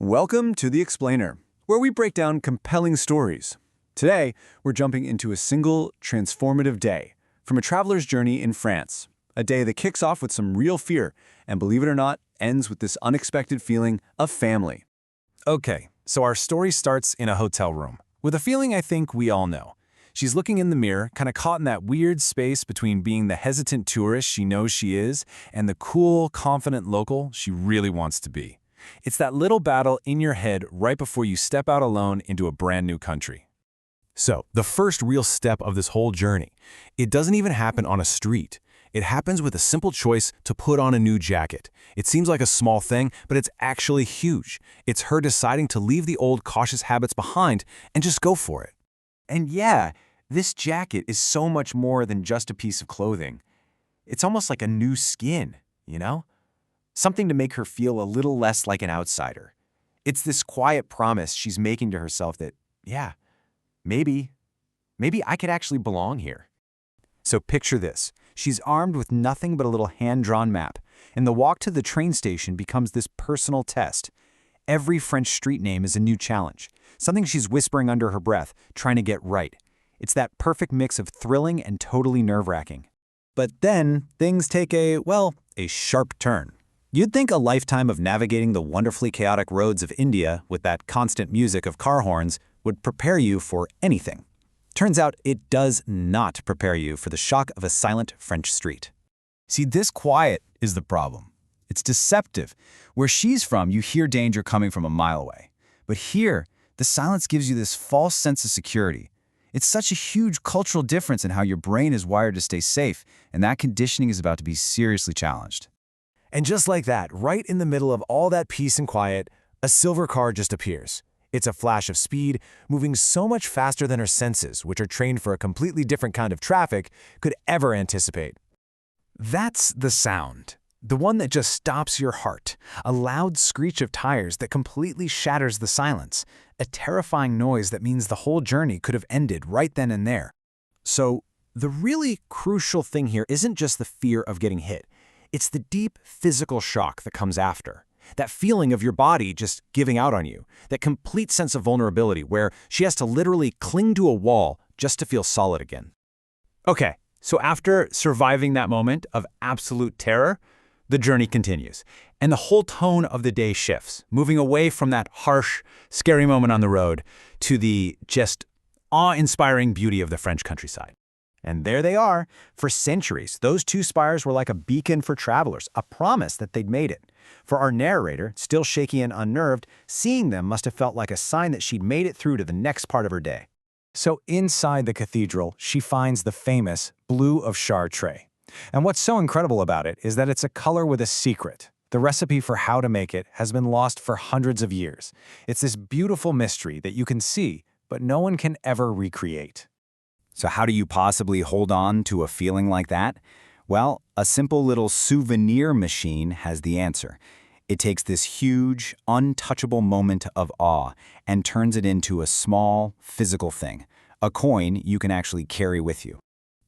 Welcome to The Explainer, where we break down compelling stories. Today, we're jumping into a single, transformative day from a traveler's journey in France. A day that kicks off with some real fear, and believe it or not, ends with this unexpected feeling of family. Okay, so our story starts in a hotel room, with a feeling I think we all know. She's looking in the mirror, kind of caught in that weird space between being the hesitant tourist she knows she is and the cool, confident local she really wants to be. It's that little battle in your head right before you step out alone into a brand new country. So, the first real step of this whole journey, it doesn't even happen on a street. It happens with a simple choice to put on a new jacket. It seems like a small thing, but it's actually huge. It's her deciding to leave the old cautious habits behind and just go for it. And yeah, this jacket is so much more than just a piece of clothing. It's almost like a new skin, you know? Something to make her feel a little less like an outsider. It's this quiet promise she's making to herself that, yeah, maybe I could actually belong here. So picture this. She's armed with nothing but a little hand-drawn map, and the walk to the train station becomes this personal test. Every French street name is a new challenge, something she's whispering under her breath, trying to get right. It's that perfect mix of thrilling and totally nerve-wracking. But then, things take a sharp turn. You'd think a lifetime of navigating the wonderfully chaotic roads of India with that constant music of car horns would prepare you for anything. Turns out it does not prepare you for the shock of a silent French street. See, this quiet is the problem. It's deceptive. Where she's from, you hear danger coming from a mile away. But here, the silence gives you this false sense of security. It's such a huge cultural difference in how your brain is wired to stay safe, and that conditioning is about to be seriously challenged. And just like that, right in the middle of all that peace and quiet, a silver car just appears. It's a flash of speed, moving so much faster than her senses, which are trained for a completely different kind of traffic, could ever anticipate. That's the sound. The one that just stops your heart. A loud screech of tires that completely shatters the silence. A terrifying noise that means the whole journey could have ended right then and there. So, the really crucial thing here isn't just the fear of getting hit. It's the deep physical shock that comes after. That feeling of your body just giving out on you. That complete sense of vulnerability where she has to literally cling to a wall just to feel solid again. Okay, so after surviving that moment of absolute terror, the journey continues. And the whole tone of the day shifts, moving away from that harsh, scary moment on the road to the just awe-inspiring beauty of the French countryside. And there they are. For centuries, those two spires were like a beacon for travelers, a promise that they'd made it. For our narrator, still shaky and unnerved, seeing them must have felt like a sign that she'd made it through to the next part of her day. So inside the cathedral, she finds the famous blue of Chartres. And what's so incredible about it is that it's a color with a secret. The recipe for how to make it has been lost for hundreds of years. It's this beautiful mystery that you can see, but no one can ever recreate. So how do you possibly hold on to a feeling like that? Well, a simple little souvenir machine has the answer. It takes this huge, untouchable moment of awe and turns it into a small, physical thing, a coin you can actually carry with you.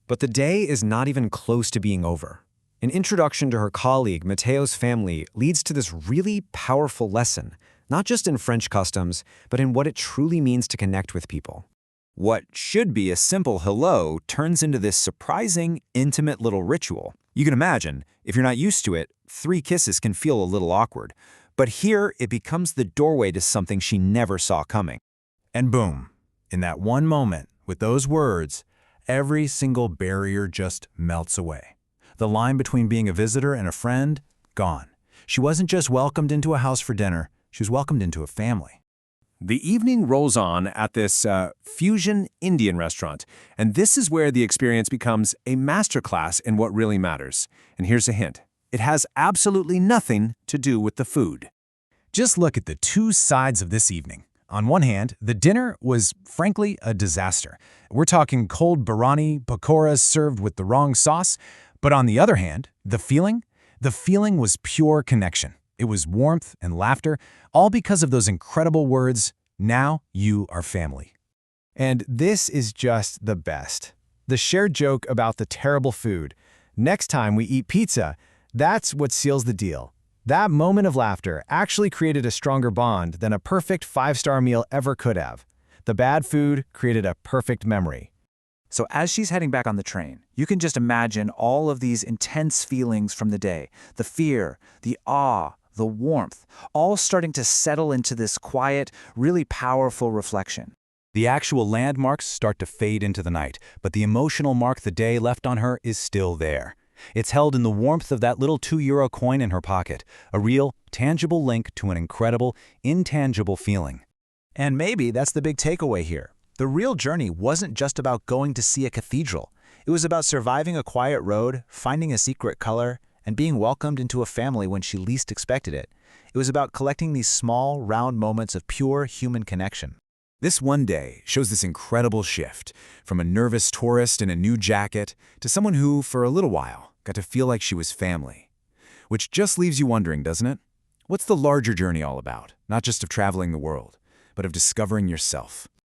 But the day is not even close to being over. An introduction to her colleague, Matteo's family, leads to this really powerful lesson, not just in French customs, but in what it truly means to connect with people. What should be a simple hello turns into this surprising, intimate little ritual. You can imagine, if you're not used to it, 3 kisses can feel a little awkward. But here, it becomes the doorway to something she never saw coming. And boom, in that one moment, with those words, every single barrier just melts away. The line between being a visitor and a friend, gone. She wasn't just welcomed into a house for dinner, she was welcomed into a family. The evening rolls on at this fusion Indian restaurant, and this is where the experience becomes a masterclass in what really matters. And here's a hint. It has absolutely nothing to do with the food. Just look at the two sides of this evening. On one hand, the dinner was, frankly, a disaster. We're talking cold biryani, pakoras served with the wrong sauce. But on the other hand, the feeling was pure connection. It was warmth and laughter, all because of those incredible words, "Now you are family." And this is just the best. The shared joke about the terrible food. Next time we eat pizza, that's what seals the deal. That moment of laughter actually created a stronger bond than a perfect 5-star meal ever could have. The bad food created a perfect memory. So as she's heading back on the train, you can just imagine all of these intense feelings from the day, the fear, the awe, the warmth, all starting to settle into this quiet, really powerful reflection. The actual landmarks start to fade into the night, but the emotional mark the day left on her is still there. It's held in the warmth of that little €2 coin in her pocket, a real, tangible link to an incredible, intangible feeling. And maybe that's the big takeaway here. The real journey wasn't just about going to see a cathedral. It was about surviving a quiet road, finding a secret color, and being welcomed into a family when she least expected it. It was about collecting these small, round moments of pure human connection. This one day shows this incredible shift, from a nervous tourist in a new jacket to someone who, for a little while, got to feel like she was family. Which just leaves you wondering, doesn't it? What's the larger journey all about? Not just of traveling the world, but of discovering yourself.